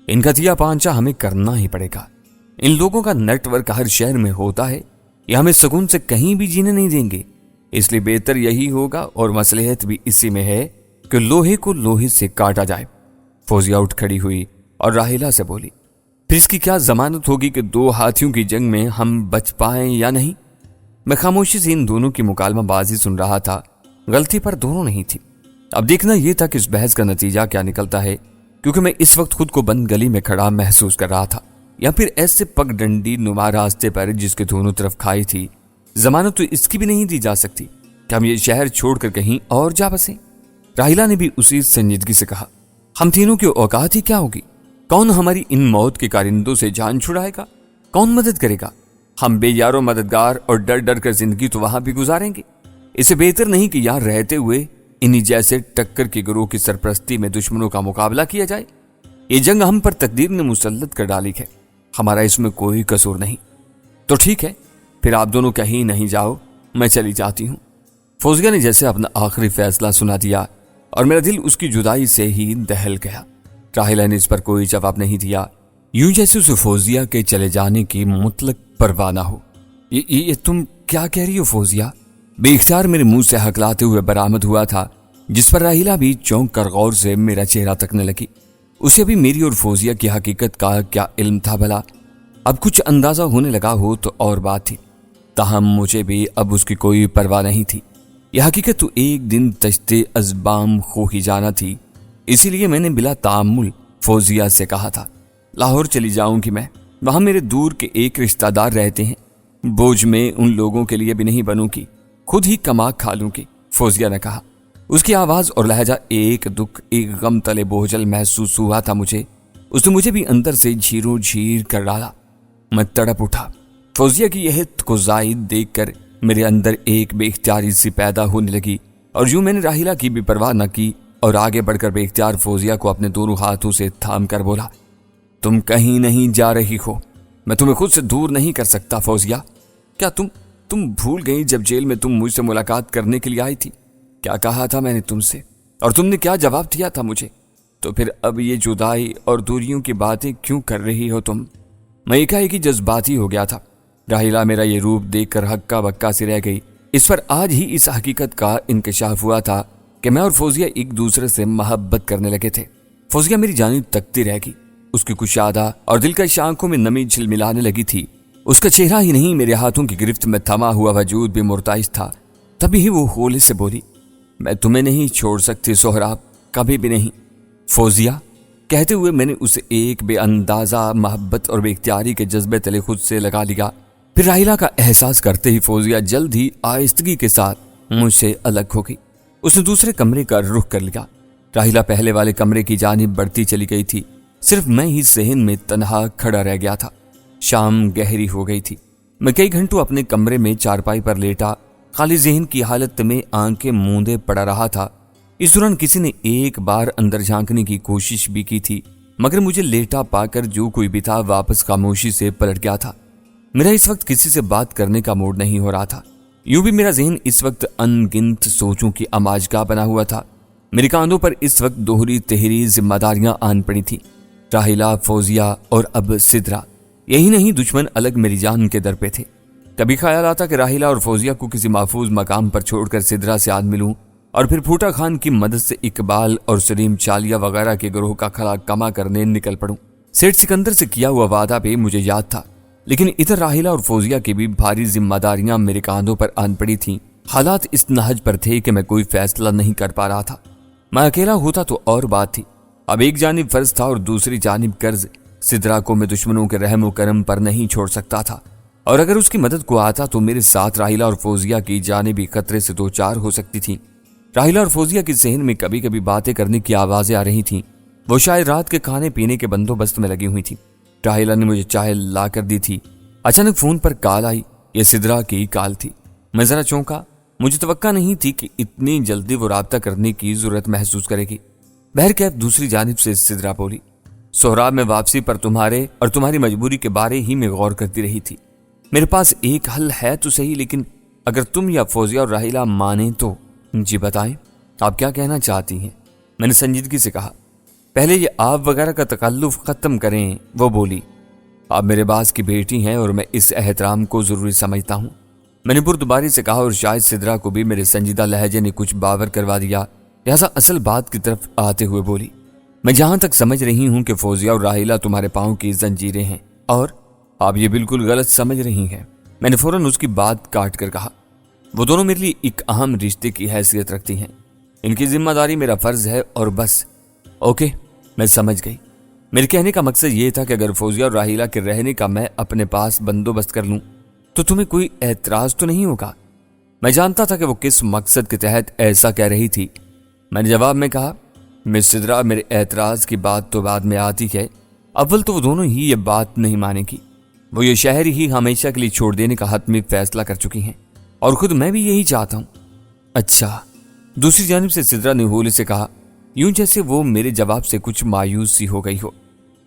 ان کا دیا پانچا ہمیں کرنا ہی پڑے گا۔ ان لوگوں کا نیٹ ورک ہر شہر میں ہوتا ہے، یہ ہمیں سکون سے کہیں بھی جینے نہیں دیں گے، اس لیے بہتر یہی ہوگا اور مصلحت بھی اسی میں ہے کہ لوہے کو لوہے سے کاٹا جائے۔ فوزیہ اٹھ کھڑی ہوئی اور راحیلہ سے بولی، پھر اس کی کیا ضمانت ہوگی کہ 2 ہاتھیوں کی جنگ میں ہم بچ پائیں یا نہیں؟ میں خاموشی سے ان دونوں کی مکالمہ بازی سن رہا تھا، غلطی پر دونوں نہیں تھی۔ اب دیکھنا یہ تھا کہ اس بحث کا نتیجہ کیا نکلتا ہے، کیونکہ میں اس وقت خود کو بند گلی میں کھڑا محسوس کر رہا تھا، یا پھر ایسے پگ ڈنڈی نما راستے پر جس کے دونوں طرف کھائی تھی۔ ضمانت تو اس کی بھی نہیں دی جا سکتی کہ ہم یہ شہر چھوڑ کر کہیں اور جا بسیں۔ راحیلہ نے بھی اسی سنجیدگی سے کہا، ہم تینوں کی اوقات ہی کیا ہوگی؟ کون ہماری ان موت کے کارندوں سے جان چھڑائے گا؟ کون مدد کرے گا؟ ہم بے یار و مددگار اور ڈر ڈر کر زندگی تو وہاں بھی گزاریں گے۔ اسے بہتر نہیں کہ یہاں رہتے ہوئے انہی جیسے ٹکر کے گروہ کی سرپرستی میں دشمنوں کا مقابلہ کیا جائے۔ یہ جنگ ہم پر تقدیر نے مسلط کر ڈالی ہے، ہمارا اس میں کوئی قصور نہیں۔ تو ٹھیک ہے، پھر آپ دونوں کہیں نہیں جاؤ، میں چلی جاتی ہوں۔ فوزیہ نے جیسے اپنا آخری فیصلہ سنا دیا اور میرا دل اس کی جدائی سے ہی دہل گیا۔ راحیلہ نے اس پر کوئی جواب نہیں دیا، یوں جیسے اسے فوزیہ کے چلے جانے کی مطلق پرواہ نہ ہو۔ یہ تم کیا کہہ رہی ہو فوزیہ؟ بے اختیار میرے منہ سے ہکلاتے ہوئے برآمد ہوا تھا، جس پر راحیلہ بھی چونک کر غور سے میرا چہرہ تکنے لگی۔ اسے بھی میری اور فوزیہ کی حقیقت کا کیا علم تھا بھلا؟ اب کچھ اندازہ ہونے لگا ہو تو اور بات تھی، تاہم مجھے بھی اب اس کی کوئی پرواہ نہیں تھی۔ یہ حقیقت تو ایک دن تشتے ازبام خو ہی جانا تھی، اسی لیے میں نے بلا تعامل فوزیہ سے کہا تھا، لاہور چلی جاؤں گی میں، وہاں میرے دور کے ایک رشتہ دار رہتے ہیں، بوجھ میں ان لوگوں کے لیے بھی نہیں بنوں گی، خود ہی کما کھا لوں گی۔ فوزیہ نے کہا، اس کی آواز اور لہجہ ایک دکھ ایک غم تلے بوجھل محسوس ہوا تھا مجھے۔ اس نے مجھے بھی اندر سے جھیروں جھیر کر ڈالا۔ میں تڑپ اٹھا۔ فوزیہ کی یہ حد کو زائد دیکھ کر میرے اندر ایک بے اختیاری سی پیدا ہونے لگی، اور یوں میں نے راحیلہ کی بھی پرواہ نہ کی اور آگے بڑھ کر بے اختیار فوزیہ کو اپنے دونوں ہاتھوں سے تھام کر بولا، تم کہیں نہیں جا رہی ہو، میں تمہیں خود سے دور نہیں کر سکتا فوزیہ۔ کیا تم بھول گئی جب جیل میں تم مجھ سے ملاقات کرنے کے لیے آئی تھی؟ کیا کہا تھا میں نے تم سے، اور تم نے کیا جواب دیا تھا مجھے؟ تو پھر اب یہ جدائی اور دوریوں کی باتیں کیوں کر رہی ہو تم؟ میں ایک جذباتی ہو گیا تھا۔ راحیلہ میرا یہ روپ دیکھ کر ہکا بکا سی رہ گئی۔ اس پر آج ہی اس حقیقت کا انکشاف ہوا تھا کہ میں اور فوزیہ ایک دوسرے سے محبت کرنے لگے تھے۔ فوزیہ میری جانب تکتی رہ گئی، اس کی کشادہ اور دلکش آنکھوں میں نمی جھلملانے لگی تھی۔ اس کا چہرہ ہی نہیں، میرے ہاتھوں کی گرفت میں تھما ہوا وجود بھی مرتعش تھا۔ تبھی وہ ہولے سے بولی، میں تمہیں نہیں چھوڑ سکتی سہراب، کبھی بھی نہیں۔ فوزیہ کہتے ہوئے میں نے اسے ایک بے اندازہ محبت اور بے اختیاری کے جذبے تلے خود سے لگا لیا۔ پھر راحیلہ کا احساس کرتے ہی فوزیہ جلد ہی آہستگی کے ساتھ مجھ سے الگ ہو گئی۔ اس نے دوسرے کمرے کا رخ کر لیا۔ راحیلہ پہلے والے کمرے کی جانب بڑھتی چلی گئی تھی، صرف میں ہی صحن میں تنہا کھڑا رہ گیا تھا۔ شام گہری ہو گئی تھی۔ میں کئی گھنٹوں اپنے کمرے میں چارپائی پر لیٹا خالی ذہن کی حالت میں آنکھیں موندے پڑا رہا تھا۔ اس دوران کسی نے ایک بار اندر جھانکنے کی کوشش بھی کی تھی، مگر مجھے لیٹا پا کر جو کوئی بھی تھا واپس خاموشی سے پلٹ گیا تھا۔ میرا اس وقت کسی سے بات کرنے کا موڈ نہیں ہو رہا تھا۔ یوں بھی میرا ذہن اس وقت ان گنت سوچوں کی اماجگاہ بنا ہوا تھا۔ میرے کاندھوں پر اس وقت دوہری تہری ذمہ داریاں آن پڑی تھی، راحیلہ، فوزیہ اور اب سدرا۔ یہی نہیں، دشمن الگ میری جان کے در پہ تھے۔ کبھی خیال آتا کہ راحیلہ اور فوزیہ کو کسی محفوظ مقام پر چھوڑ کر سدرا سے آد ملوں اور پھر پھوٹا خان کی مدد سے اقبال اور سلیم چالیہ وغیرہ کے گروہ کا کھلا کما کرنے نکل پڑوں۔ سیٹھ سکندر سے کیا ہوا وعدہ بھی مجھے یاد تھا، لیکن ادھر راحیلہ اور فوزیہ کی بھی بھاری ذمہ داریاں میرے کاندھوں پر آن پڑی تھیں۔ حالات اس نہج پر تھے کہ میں کوئی فیصلہ نہیں کر پا رہا تھا۔ میں اکیلا ہوتا تو اور بات تھی، اب ایک جانب فرض تھا اور دوسری جانب قرض۔ سدرا کو میں دشمنوں کے رحم و کرم پر نہیں چھوڑ سکتا تھا، اور اگر اس کی مدد کو آتا تو میرے ساتھ راحیلہ اور فوزیہ کی جانیں بھی خطرے سے دو چار ہو سکتی تھیں۔ راحیلہ اور فوزیہ کی ذہن میں کبھی کبھی باتیں کرنے کی آوازیں آ رہی تھیں، وہ شاید رات کے کھانے پینے کے بندوبست میں لگی ہوئی تھی۔ راحیلہ نے مجھے چائے لا کر دی تھی۔ اچانک فون پر کال آئی، یہ سدرا کی کال تھی۔ میں ذرا چونکا، مجھے توقع نہیں تھی کہ اتنی جلدی وہ رابطہ کرنے کی ضرورت محسوس کرے گی۔ بہرکیف دوسری جانب سے سدرا بولی، سہراب میں واپسی پر تمہارے اور تمہاری مجبوری کے بارے ہی میں غور کرتی رہی تھی۔ میرے پاس ایک حل ہے تو صحیح، لیکن اگر تم یا فوزیہ اور راحیلہ مانیں تو۔ جی بتائیں، آپ کیا کہنا چاہتی ہیں؟ میں نے سنجیدگی سے کہا۔ پہلے یہ آپ وغیرہ کا تکلف ختم کریں۔ وہ بولی، آپ میرے باس کی بیٹی ہیں اور میں اس احترام کو ضروری سمجھتا ہوں۔ میں نے بردباری سے کہا اور شاید سدرا کو بھی میرے سنجیدہ لہجے نے کچھ باور کروا دیا، لہذا اصل بات کی طرف آتے ہوئے بولی، میں جہاں تک سمجھ رہی ہوں کہ فوزیہ اور راحیلہ تمہارے پاؤں کی زنجیریں ہیں اور آپ یہ بالکل غلط سمجھ رہی ہیں۔ میں نے فوراً اس کی بات کاٹ کر کہا، وہ دونوں میرے لیے ایک اہم رشتے کی حیثیت رکھتی ہیں، ان کی ذمہ داری میرا فرض ہے اور بس۔ اوکے، میں سمجھ گئی۔ میرے کہنے کا مقصد یہ تھا کہ اگر فوزیہ اور راحیلہ کے رہنے کا میں اپنے پاس بندوبست کر لوں تو تمہیں کوئی اعتراض تو نہیں ہوگا؟ میں جانتا تھا کہ وہ کس مقصد کے تحت ایسا کہہ رہی تھی۔ میں نے جواب میں کہا، مس سدرا، میرے اعتراض کی بات تو بعد میں آتی ہے، اول تو وہ دونوں ہی یہ بات نہیں مانے گی، وہ یہ شہر ہی ہمیشہ کے لیے چھوڑ دینے کا حتمی فیصلہ کر چکی ہیں اور خود میں بھی یہی چاہتا ہوں۔ اچھا، دوسری جانب سے سدرا نے ہولے سے کہا، یوں جیسے وہ میرے جواب سے کچھ مایوس سی ہو گئی ہو۔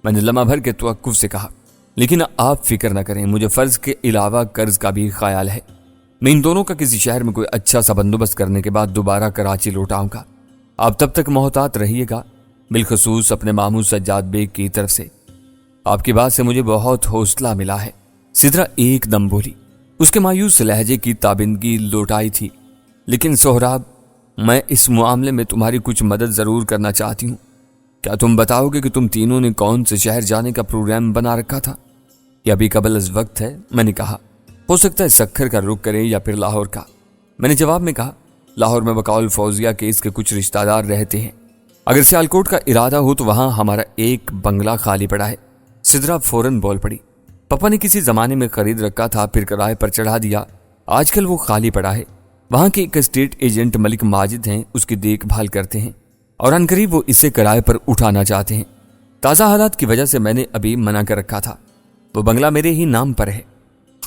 میں نے لمحہ بھر کے توقف سے کہا، لیکن آپ فکر نہ کریں، مجھے فرض کے علاوہ قرض کا بھی خیال ہے۔ میں ان دونوں کا کسی شہر میں کوئی اچھا سا بندوبست کرنے کے بعد دوبارہ کراچی لوٹ آؤں گا۔ آپ تب تک محتاط رہیے گا، بالخصوص اپنے ماموں سجاد بیگ کی طرف سے۔ آپ کی بات سے مجھے بہت حوصلہ ملا ہے، سدرا ایک دم بولی۔ اس کے مایوس لہجے کی تابندگی لوٹائی تھی۔ لیکن سہراب، میں اس معاملے میں تمہاری کچھ مدد ضرور کرنا چاہتی ہوں۔ کیا تم بتاؤ گے کہ تم تینوں نے کون سے شہر جانے کا پروگرام بنا رکھا تھا؟ یہ ابھی قبل از وقت ہے، میں نے کہا۔ ہو سکتا ہے سکھر کا رخ کریں یا پھر لاہور کا۔ میں نے جواب میں کہا، لاہور میں بقول فوزیہ کے اس کے کچھ رشتہ دار رہتے ہیں، اگر سیالکوٹ کا ارادہ ہو تو وہاں ہمارا ایک بنگلہ خالی پڑا ہے۔ سدرا فوراً بول پڑی، پپا نے کسی زمانے میں خرید رکھا تھا، پھر کرائے پر چڑھا دیا، آج کل وہ خالی پڑا ہے۔ وہاں کے ایک اسٹیٹ ایجنٹ ملک ماجد ہیں، اس کی دیکھ بھال کرتے ہیں اور عنقریب وہ اسے کرائے پر اٹھانا چاہتے ہیں۔ تازہ حالات کی وجہ سے میں نے ابھی منع کر رکھا تھا۔ وہ بنگلہ میرے ہی نام پر ہے۔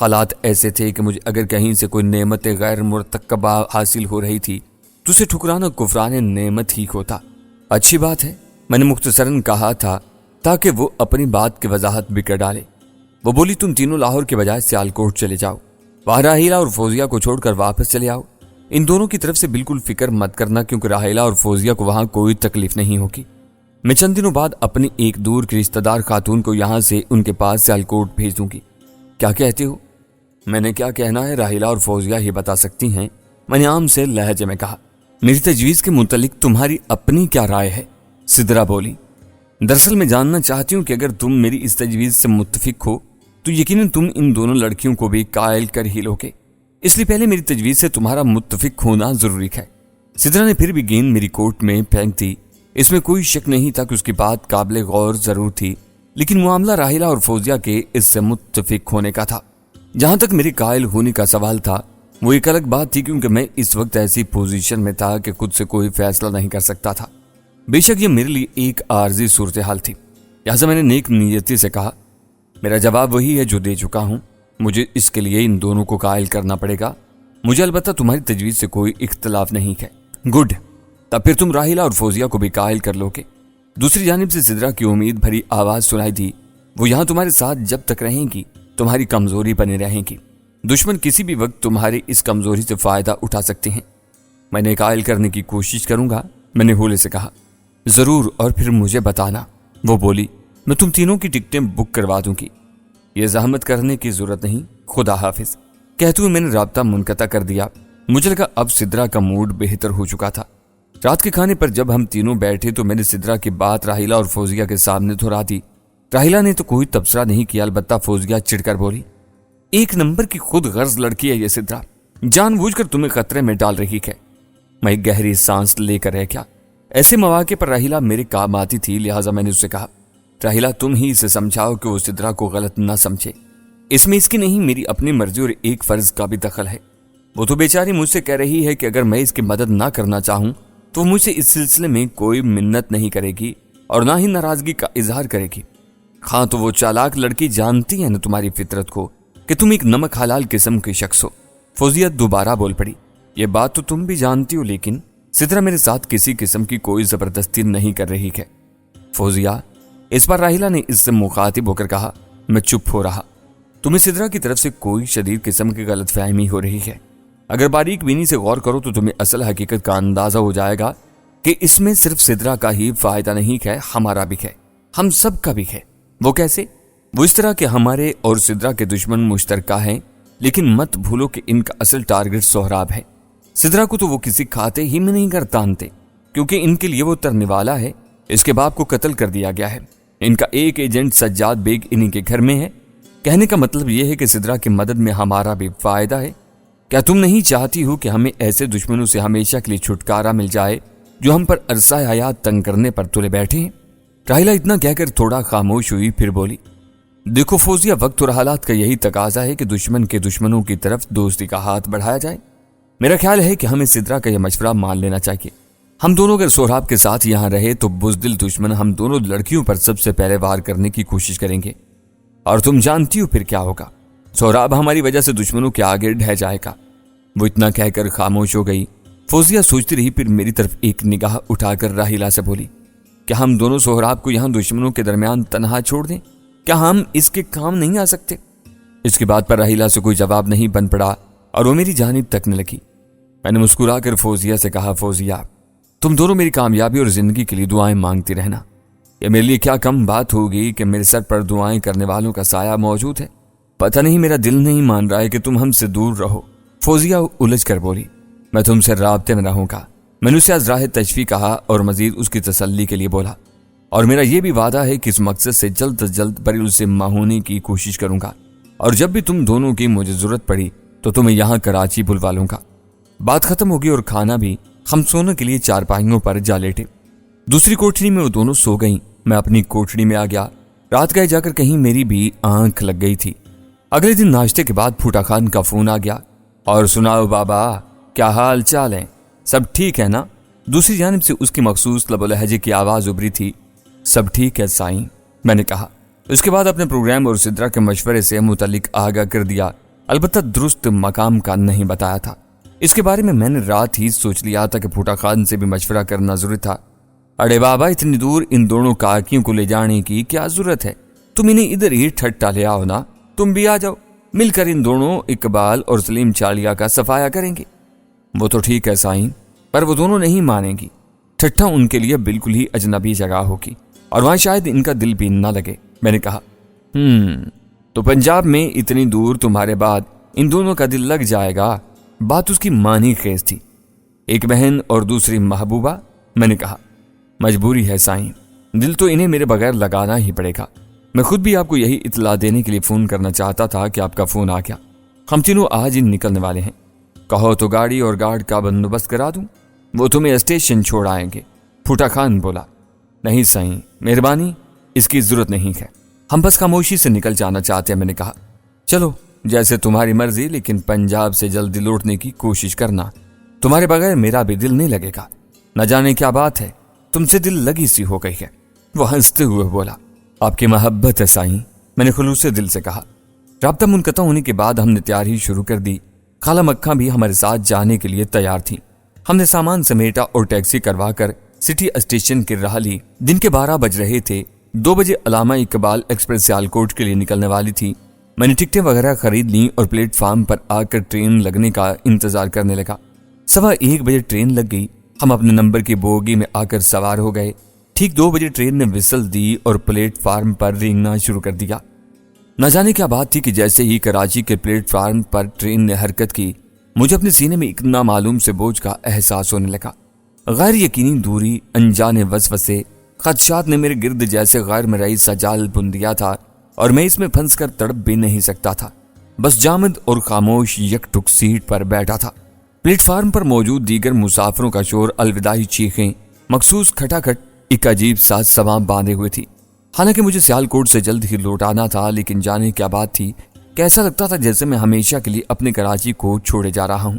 حالات ایسے تھے کہ مجھے اگر کہیں سے کوئی نعمت غیر مرتکبہ حاصل ہو رہی تھی تو اسے ٹھکرانا کفران نعمت ہی ہوتا۔ اچھی بات ہے، میں نے مختصراً کہا تھا تاکہ وہ اپنی بات کی وضاحت بھی کر ڈالے۔ وہ بولی، تم تینوں لاہور کے بجائے سیالکوٹ چلے جاؤ، وہاں راحیلہ اور فوزیہ کو چھوڑ کر واپس چلے آؤ۔ ان دونوں کی طرف سے بالکل فکر مت کرنا، کیونکہ راحیلہ اور فوزیہ کو وہاں کوئی تکلیف نہیں ہوگی۔ میں چند دنوں بعد اپنی ایک دور کی رشتہ دار خاتون کو یہاں سے ان کے پاس سیالکوٹ بھیج دوں گی۔ کیا کہتے ہو؟ میں نے کیا کہنا ہے راحیلہ اور فوزیہ ہی بتا سکتی ہیں، میں نے عام سے لہجے میں کہا۔ میری تجویز کے متعلق تمہاری اپنی کیا رائے ہے؟ سدرا بولی، دراصل میں جاننا چاہتی ہوں کہ اگر تم میری اس تجویز سے متفق ہو تو یقیناً تم ان دونوں لڑکیوں کو بھی قائل کر ہی لوگے، اس لیے پہلے میری تجویز سے تمہارا متفق ہونا ضروری ہے۔ سدرا نے پھر بھی گیند میری کوٹ میں پھینک دی۔ اس میں کوئی شک نہیں تھا کہ اس کی بات قابل غور ضرور تھی، لیکن معاملہ راحیلہ اور فوزیہ کے اس سے متفق ہونے کا تھا۔ جہاں تک میرے قائل ہونے کا سوال تھا وہ ایک الگ بات تھی، کیونکہ میں اس وقت ایسی پوزیشن میں تھا کہ خود سے کوئی فیصلہ نہیں کر سکتا تھا۔ بے شک یہ میرے لیے ایک عارضی صورتحال تھی، لہٰذا میں نے نیک نیتی سے کہا، میرا جواب وہی ہے جو دے چکا ہوں، مجھے اس کے لیے ان دونوں کو قائل کرنا پڑے گا۔ مجھے البتہ تمہاری تجویز سے کوئی اختلاف نہیں ہے۔ گڈ، تب پھر تم راحیلہ اور فوزیہ کو بھی قائل کر لو گے۔ دوسری جانب سے سدرا کی امید بھری آواز سنائی دی، وہ یہاں تمہارے ساتھ جب تک رہیں گی تمہاری کمزوری بنے رہیں گی، دشمن کسی بھی وقت تمہاری اس کمزوری سے فائدہ اٹھا سکتے ہیں۔ میں نے قائل کرنے کی کوشش کروں گا، میں نے ہولے سے کہا۔ ضرور، اور پھر مجھے بتانا۔ وہ بولی، میں تم تینوں کی ٹکٹیں بک کروا دوں گی، یہ زحمت کرنے کی ضرورت نہیں، خدا حافظ۔ کہتے ہوئے میں نے رابطہ منقطع کر دیا۔ مجھے لگا اب سدرا کا موڈ بہتر ہو چکا تھا۔ رات کے کھانے پر جب ہم تینوں بیٹھے تو میں نے سدرا کی بات راحیلہ اور فوزیہ کے سامنے دہرا دی۔ راحیلہ نے تو کوئی تبصرہ نہیں کیا، البتہ فوزیہ چڑھ کر بولی، ایک نمبر کی خود غرض لڑکی ہے یہ سدرا، جان بوجھ کر تمہیں خطرے میں ڈال رہی ہے۔ میں ایک گہری سانس لے کر رہ گیا۔ ایسے مواقع پر راحیلہ میرے کام آتی تھی، لہٰذا میں نے اس سے کہا، راحیلہ تم ہی اسے سمجھاؤ کہ وہ سدرا کو غلط نہ سمجھے، اس میں اس کی نہیں میری اپنی مرضی اور ایک فرض کا بھی دخل ہے۔ وہ تو بیچاری مجھ سے کہہ رہی ہے کہ اگر میں اس کی مدد نہ کرنا چاہوں تو مجھ سے اس سلسلے میں کوئی منت نہیں کرے گی اور نہ ہی ناراضگی کا اظہار کرے گی۔ ہاں تو وہ چالاک لڑکی جانتی ہے نا تمہاری فطرت کو کہ تم ایک نمک حلال قسم کے شخص ہو۔ فوزیہ دوبارہ بول پڑی، یہ بات تو تم بھی جانتی ہو، لیکن سدرا میرے ساتھ کسی قسم کی کوئی زبردستی نہیں کر رہی ہے۔ فوزیہ، اس بار راحیلہ نے اس سے مخاطب ہو کر کہا۔ میں چپ ہو رہا۔ تمہیں سدرا کی طرف سے کوئی شدید قسم کی غلط فہمی ہو رہی ہے۔ اگر باریک بینی سے غور کرو تو تمہیں اصل حقیقت کا اندازہ ہو جائے گا کہ اس میں صرف سدرا کا ہی فائدہ نہیں ہے، ہمارا بھی ہے، ہم سب کا بھی ہے۔ وہ کیسے؟ وہ اس طرح کہ ہمارے اور سدرا کے دشمن مشترکہ ہیں، لیکن مت بھولو کہ ان کا اصل ٹارگٹ سہراب ہے۔ سدرا کو تو وہ کسی کھاتے ہی میں نہیں گردانتے، کیونکہ ان کے لیے وہ ترنے والا ہے۔ اس کے باپ کو قتل کر دیا گیا ہے۔ ان کا ایک ایجنٹ سجاد بیگ انہی کے گھر میں ہے۔ کہنے کا مطلب یہ ہے کہ سدرا کی مدد میں ہمارا بھی فائدہ ہے۔ کیا تم نہیں چاہتی ہو کہ ہمیں ایسے دشمنوں سے ہمیشہ کے لیے چھٹکارا مل جائے جو ہم پر عرصہ حیات تنگ کرنے پر تلے بیٹھے ہیں؟ راحیلہ اتنا کہہ کر تھوڑا خاموش ہوئی، پھر بولی، دیکھو فوزیہ، وقت اور حالات کا یہی تقاضا ہے کہ دشمن کے دشمنوں کی طرف دوستی کا ہاتھ بڑھایا جائے۔ میرا خیال ہے کہ ہمیں سدرا کا یہ مشورہ مان لینا چاہیے۔ ہم دونوں اگر سہراب کے ساتھ یہاں رہے تو بزدل دشمن ہم دونوں لڑکیوں پر سب سے پہلے وار کرنے کی کوشش کریں گے، اور تم جانتی ہو پھر کیا ہوگا، سہراب ہماری وجہ سے دشمنوں کے آگے ڈھہ جائے گا۔ وہ اتنا کہہ کر خاموش ہو گئی۔ فوزیہ سوچتی رہی، پھر میری طرف ایک نگاہ اٹھا کر راحیلہ سے بولی، کیا ہم دونوں سہراب کو یہاں دشمنوں کے درمیان تنہا چھوڑ دیں؟ کیا ہم اس کے کام نہیں آ سکتے؟ اس کی بات پر راحیلہ سے کوئی جواب نہیں بن پڑا اور وہ میری جانب تکنے لگی۔ میں نے مسکرا کر فوزیہ سے کہا، فوزیہ، تم دونوں میری کامیابی اور زندگی کے لیے دعائیں مانگتی رہنا۔ یہ میرے لیے کیا کم بات ہوگی کہ میرے سر پر دعائیں کرنے والوں کا سایہ موجود ہے۔ پتہ نہیں میرا دل نہیں مان رہا ہے کہ تم ہم سے دور رہو۔ فوزیہ الجھ کر بولی، میں تم سے رابطے میں رہوں گا۔ میں نے اسے از راہ تشفی کہا اور مزید اس کی تسلی کے لیے بولا، اور میرا یہ بھی وعدہ ہے کہ اس مقصد سے جلد از جلد بری الذمہ ہونے کی کوشش کروں گا، اور جب بھی تم دونوں کی مجھے ضرورت پڑی تو تمہیں یہاں کراچی بلوا لوں گا۔ بات ختم ہوگی اور کھانا بھی ہم سونے کے لیے چارپائیوں پر جا لیٹے۔ دوسری کوٹھری میں وہ دونوں سو گئیں۔ میں اپنی کوٹھری میں آ گیا۔ رات گئے جا کر کہیں میری بھی آنکھ لگ گئی تھی۔ اگلے دن ناشتے کے بعد پھوٹا خان کا فون آ گیا، اور سناؤ بابا، کیا حال چال ہے؟ سب ٹھیک ہے نا؟ دوسری جانب سے اس کی مخصوص لب و لہجے کی آواز ابھری تھی۔ سب ٹھیک ہے سائیں، میں نے کہا۔ اس کے بعد اپنے پروگرام اور سدرا کے مشورے سے متعلق آگاہ کر دیا، البتہ درست مقام کا نہیں بتایا تھا۔ اس کے بارے میں نے رات ہی سوچ لیا تھا کہ پھوٹا خان سے بھی مشورہ کرنا ضروری تھا۔ اڑے بابا، اتنی دور ان دونوں کاکیوں کو لے جانے کی کیا ضرورت ہے؟ تم انہیں ادھر ہی ٹھٹا لے آؤ نا، تم بھی آ جاؤ، مل کر ان دونوں اقبال اور سلیم چالیہ کا صفایا کریں گے۔ وہ تو ٹھیک ہے سائیں، پر وہ دونوں نہیں مانیں گی۔ ٹھٹا ان کے لیے بالکل ہی اجنبی جگہ ہوگی، اور وہاں شاید ان کا دل بھی نہ لگے۔ میں نے کہا، تو پنجاب میں اتنی دور تمہارے بعد ان دونوں کا دل لگ جائے گا؟ بات اس کی معنی خیز تھی۔ ایک بہن اور دوسری محبوبہ، میں نے کہا۔ مجبوری ہے سائیں، دل تو انہیں میرے بغیر لگانا ہی پڑے گا۔ میں خود بھی آپ کو یہی اطلاع دینے کے لیے فون کرنا چاہتا تھا کہ آپ کا فون آ گیا۔ ہم تینوں آج ہی نکلنے والے ہیں۔ کہو تو گاڑی اور گارڈ کا بندوبست کرا دوں، وہ تمہیں اسٹیشن چھوڑ آئیں گے۔ پھوٹا خان بولا، نہیں سائیں، مہربانی، اس کی ضرورت نہیں ہے، ہم بس خاموشی سے نکل جانا چاہتے ہیں۔ میں نے کہا، چلو جیسے تمہاری مرضی، لیکن پنجاب سے جلدی لوٹنے کی کوشش کرنا، تمہارے بغیر میرا بھی دل نہیں لگے گا۔ نہ جانے کیا بات ہے، تم سے دل لگی سی ہو گئی ہے۔ وہ ہنستے ہوئے بولا، آپ کی محبت ہے سائیں، میں نے خلوص دل سے کہا۔ رابطہ منقطع ہونے کے بعد ہم نے تیاری شروع کر دی۔ خالہ مکھاں بھی ہمارے ساتھ جانے کے لیے تیار تھیں۔ ہم نے سامان سمیٹا اور ٹیکسی کروا کر سٹی اسٹیشن کی راہ لی۔ دن کے 12 بج رہے تھے۔ 2 بجے علامہ اقبال ایکسپریس سیالکوٹ کے لیے نکلنے والی تھی۔ میں نے ٹکٹیں وغیرہ خرید لیں اور پلیٹ فارم پر آ کر ٹرین لگنے کا انتظار کرنے لگا۔ 1:15 بجے ٹرین لگ گئی۔ ہم اپنے نمبر کی بوگی میں آ کر سوار ہو گئے۔ ٹھیک 2 بجے ٹرین نے وسل دی اور پلیٹ فارم پر رینگنا شروع کر دیا۔ نہ جانے کیا بات تھی کہ جیسے ہی کراچی کے پلیٹ فارم پر ٹرین نے حرکت کی، مجھے اپنے سینے میں ایک نامعلوم سے بوجھ کا احساس ہونے لگا۔ غیر یقینی دوری، انجانے وسوسے، خدشات نے میرے گرد جیسے غیر مرئی سا جال بن دیا تھا، اور میں اس میں پھنس کر تڑپ بھی نہیں سکتا تھا۔ بس جامد اور خاموش یک ٹک سیٹ پر بیٹھا تھا۔ پلیٹ فارم پر موجود دیگر مسافروں کا شور، الوداعی چیخیں، مخصوص کھٹاکھٹ ایک عجیب سا سماں باندھے ہوئے تھی۔ حالانکہ مجھے سیالکوٹ سے جلد ہی لوٹانا تھا، لیکن جانے کیا بات تھی کہ ایسا لگتا تھا جیسے میں ہمیشہ کے لیے اپنے کراچی کو چھوڑے جا رہا ہوں۔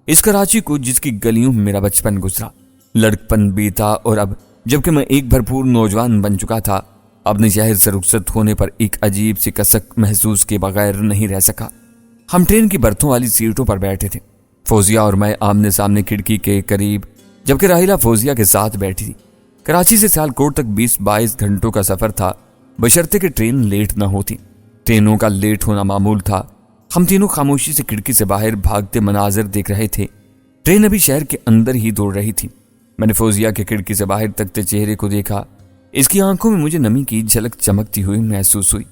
اس کراچی کو جس کی گلیوں میں میرا بچپن گزرا، لڑکپن بیتا، اور اب جبکہ میں ایک بھرپور نوجوان بن چکا تھا، اپنے شہر سے رخصت ہونے پر ایک عجیب سی کسک محسوس کے بغیر نہیں رہ سکا۔ ہم ٹرین کی برتھوں والی سیٹوں پر بیٹھے تھے، فوزیہ اور میں آمنے سامنے کھڑکی کے قریب، جبکہ راحیلہ فوزیہ کے ساتھ بیٹھی تھی۔ کراچی سے سیالکوٹ تک 20-22 گھنٹوں کا سفر تھا، بشرطے کہ ٹرین لیٹ نہ ہوتی۔ ٹرینوں کا لیٹ ہونا معمول تھا۔ ہم تینوں خاموشی سے کھڑکی سے باہر بھاگتے مناظر دیکھ رہے تھے۔ ٹرین ابھی شہر کے اندر ہی دوڑ رہی تھی۔ میں نے فوزیہ کے کھڑکی سے باہر تکتے چہرے کو دیکھا۔ اس کی آنکھوں میں مجھے نمی کی جھلک چمکتی ہوئی محسوس ہوئی۔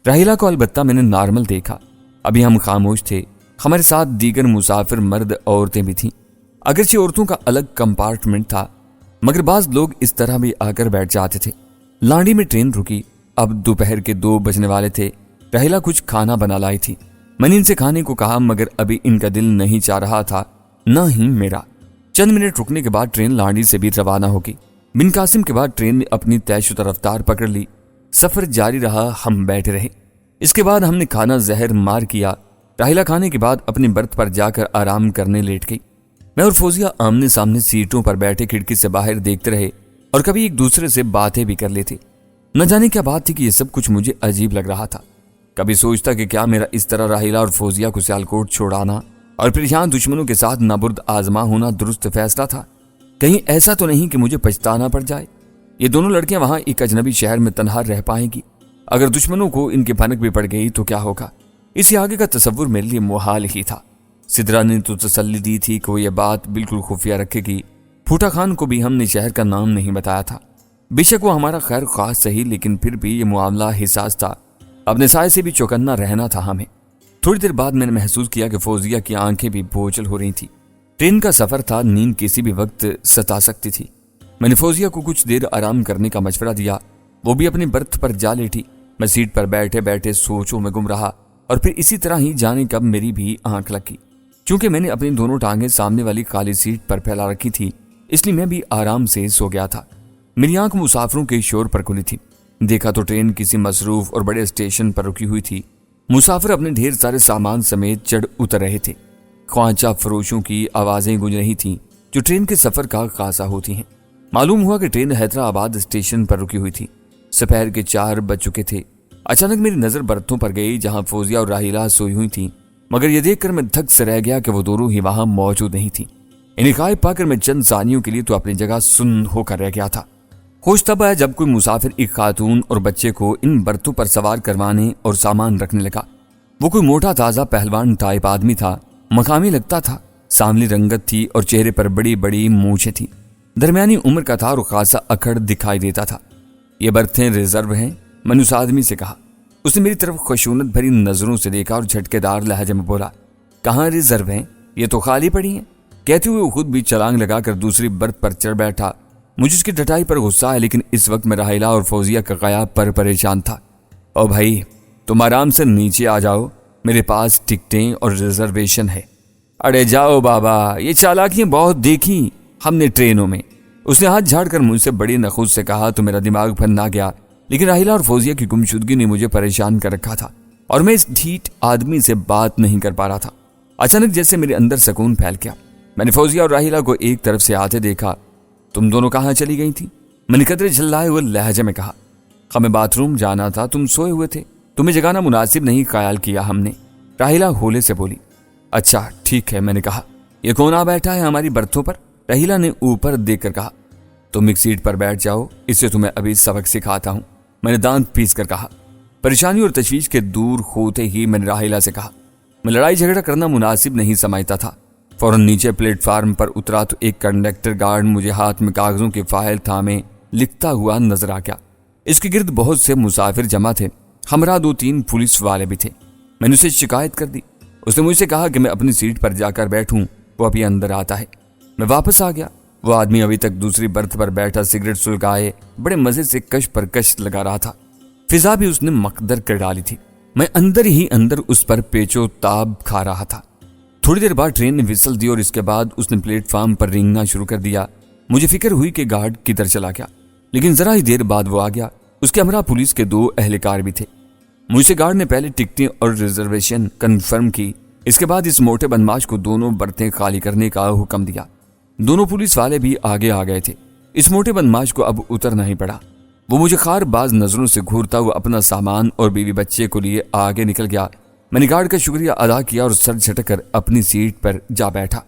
راحیلہ کو البتہ میں نے نارمل دیکھا۔ ابھی ہم خاموش تھے، ہمارے ساتھ دیگر مسافر مرد عورتیں بھی تھیں۔ اگرچہ عورتوں کا الگ کمپارٹمنٹ تھا، مگر بعض لوگ اس طرح بھی آ کر بیٹھ جاتے تھے۔ لانڈی میں ٹرین رکی، اب دوپہر کے 2 بجنے والے تھے۔ راحیلہ کچھ کھانا بنا لائی تھی۔ میں نے ان سے کھانے کو کہا، مگر ابھی ان کا دل نہیں چاہ رہا تھا، نہ ہی میرا۔ چند منٹ رکنے کے بعد ٹرین لانڈی سے بھی روانہ ہوگی۔ بن قاسم کے بعد ٹرین نے اپنی طے شدہ رفتار پکڑ لی۔ سفر جاری رہا، ہم بیٹھے رہے۔ اس کے بعد ہم نے کھانا زہر مار کیا۔ راحیلہ کھانے کے بعد اپنی برتھ پر جا کر آرام کرنے لیٹ گئی۔ میں اور فوزیہ آمنے سامنے سیٹوں پر بیٹھے کھڑکی سے باہر دیکھتے رہے اور کبھی ایک دوسرے سے باتیں بھی کر لیتے۔ نہ جانے کیا بات تھی کہ یہ سب کچھ مجھے عجیب لگ رہا تھا۔ کبھی سوچتا کہ کیا میرا اس طرح راحیلہ اور فوزیہ کو سیالکوٹ چھوڑانا اور پھر یہاں دشمنوں کے ساتھ نابرد آزما ہونا درست فیصلہ تھا؟ کہیں ایسا تو نہیں کہ مجھے پچھتانا پڑ جائے؟ یہ دونوں لڑکیاں وہاں ایک اجنبی شہر میں تنہا رہ پائیں گی۔ اگر دشمنوں کو ان کی بھنک بھی پڑ گئی تو کیا ہوگا؟ اسی آگے کا تصور میرے لیے محال ہی تھا۔ سدرا نے تو تسلی دی تھی کہ وہ یہ بات بالکل خفیہ رکھے گی۔ پھوٹا خان کو بھی ہم نے شہر کا نام نہیں بتایا تھا۔ بے شک وہ ہمارا خیر خواہ صحیح، لیکن پھر بھی یہ معاملہ حساس تھا۔ اپنے سائے سے بھی چوکنا رہنا تھا ہمیں۔ تھوڑی دیر بعد میں نے محسوس کیا کہ فوزیہ کی آنکھیں بھی بوجھل ہو رہی تھی۔ ٹرین کا سفر تھا، نیند کسی بھی وقت ستا سکتی تھی۔ میں نے فوزیہ کو کچھ دیر آرام کرنے کا مشورہ دیا، وہ بھی اپنی برتھ پر جا لیٹی۔ میں سیٹ پر بیٹھے بیٹھے سوچوں میں گم رہا، اور پھر اسی طرح ہی جانے کب میری بھی آنکھ لگی۔ چونکہ میں نے اپنی دونوں ٹانگیں سامنے والی خالی سیٹ پر پھیلا رکھی تھی، اس لیے میں بھی آرام سے سو گیا تھا۔ میری آنکھ مسافروں کے شور پر کھلی تھی۔ دیکھا تو ٹرین کسی مصروف اور بڑے اسٹیشن پر رکی ہوئی تھی۔ مسافر اپنے ڈھیر سارے سامان سمیت چڑھ اتر رہے تھے۔ خوانچہ فروشوں کی آوازیں گونج رہی تھیں جو ٹرین کے سفر کا خاصہ ہوتی ہیں۔ معلوم ہوا کہ ٹرین حیدرآباد اسٹیشن پر رکی ہوئی تھی۔ دوپہر کے 4 بج چکے تھے۔ اچانک میری نظر برتھوں پر گئی جہاں فوزیہ اور راحیلہ سوئی ہوئی تھیں، مگر یہ دیکھ کر میں دھک سے رہ گیا کہ وہ دونوں ہی وہاں موجود نہیں تھیں۔ انہیں غائب پا کر میں چند ثانیوں کے لیے تو اپنی جگہ سن ہو کر رہ گیا تھا۔ ہوش تب آیا جب کوئی مسافر ایک خاتون اور بچے کو ان برتھوں پر سوار کروانے اور سامان رکھنے لگا۔ وہ کوئی موٹا تازہ پہلوان ٹائپ آدمی تھا، مقامی لگتا تھا، سانولی رنگت تھی اور چہرے پر بڑی بڑی مونچھیں تھیں۔ درمیانی عمر کا تھا اور خاصا اکڑ دکھائی دیتا تھا۔ یہ برتھیں ریزرو ہیں، میں نے اس آدمی سے کہا۔ اس نے میری طرف خشونت بھری نظروں سے دیکھا اور جھٹکے دار لہجے میں بولا، کہاں ریزرو ہیں؟ یہ تو خالی پڑی ہیں۔ کہتے ہوئے وہ خود بھی چھلانگ لگا کر دوسری برتھ پر چڑھ بیٹھا۔ مجھے اس کی ڈٹائی پر غصہ ہے، لیکن اس وقت میں راحیلہ اور فوزیہ کا غیاب پر پریشان تھا۔ او بھائی، تم آرام سے نیچے آ جاؤ، میرے پاس ٹکٹیں اور ریزرویشن ہے۔ اڑے جاؤ بابا، یہ چالاکیاں بہت دیکھی ہم نے ٹرینوں میں۔ اس نے ہاتھ جھاڑ کر مجھ سے بڑی نخوت سے کہا تو میرا دماغ پھر نہ گیا، لیکن راحیلہ اور فوزیہ کی گمشدگی نے مجھے پریشان کر رکھا تھا اور میں اس ڈھیٹ آدمی سے بات نہیں کر پا رہا تھا۔ اچانک جیسے میرے اندر سکون پھیل گیا۔ میں نے فوزیہ اور راحیلہ کو ایک طرف سے آتے دیکھا۔ تم دونوں کہاں چلی گئی تھی؟ میں نے قدرے جھلائے ہوئے لہجے میں کہا۔ ہمیں باتھ روم جانا تھا، تم سوئے ہوئے تھے، تمہیں جگانا مناسب نہیں خیال کیا ہم نے، راحیلہ ہولے سے بولی۔ اچھا ٹھیک ہے، میں نے کہا۔ یہ کون آ بیٹھا ہے ہماری برتھوں پر؟ راحیلہ نے اوپر دیکھ کر کہا۔ تم ایک سیٹ پر بیٹھ جاؤ، اس سے تمہیں ابھی سبق سکھاتا ہوں، میں نے دانت پیس کر کہا۔ پریشانی اور تشویش کے دور ہوتے ہی میں نے راحیلہ سے کہا۔ میں لڑائی جھگڑا کرنا مناسب نہیں سمجھتا تھا۔ فوراً نیچے پلیٹ فارم پر اترا تو ایک کنڈکٹر گارڈ مجھے ہاتھ میں کاغذوں کی فائل تھامے لکھتا ہوا نظر آ گیا۔ اس کے گرد بہت سے مسافر جمع تھے، ہمراہ 2-3 پولیس والے بھی تھے۔ میں نے اسے شکایت کر دی۔ اس نے مجھ سے کہا کہ میں اپنی سیٹ پر جا کر بیٹھوں، وہ ابھی اندر آتا ہے۔ میں واپس آ گیا۔ وہ آدمی ابھی تک دوسری برتھ پر بیٹھا سگریٹ سلگائے بڑے مزے سے کش پر کش لگا رہا تھا۔ فضا بھی اس نے مقدر کر ڈالی تھی۔ میں اندر ہی اندر اس پر پیچو تاب کھا رہا تھا۔ تھوڑی دیر بعد ٹرین نے وسل دی اور اس کے بعد اس نے پلیٹ فارم پر رینگنا شروع کر دیا۔ مجھے فکر ہوئی کہ گارڈ کدھر چلا گیا، لیکن ذرا ہی دیر بعد وہ آ گیا۔ اس کے ہمراہ پولیس کے 2 اہلکار بھی تھے۔ مجھ سے گارڈ نے پہلے ٹکٹیں اور ریزرویشن کنفرم کی، اس کے بعد اس موٹے بدماش کو دونوں برتھیں خالی کرنے کا حکم دیا۔ دونوں پولیس والے بھی آگے آ گئے تھے۔ اس موٹے بدماش کو اب اترنا ہی پڑا۔ وہ مجھے خار باز نظروں سے گھورتا ہوا اپنا سامان اور بیوی بچے کو لیے آگے نکل گیا۔ میں نے گارڈ کا شکریہ ادا کیا اور سر جھٹک کر اپنی سیٹ پر جا بیٹھا۔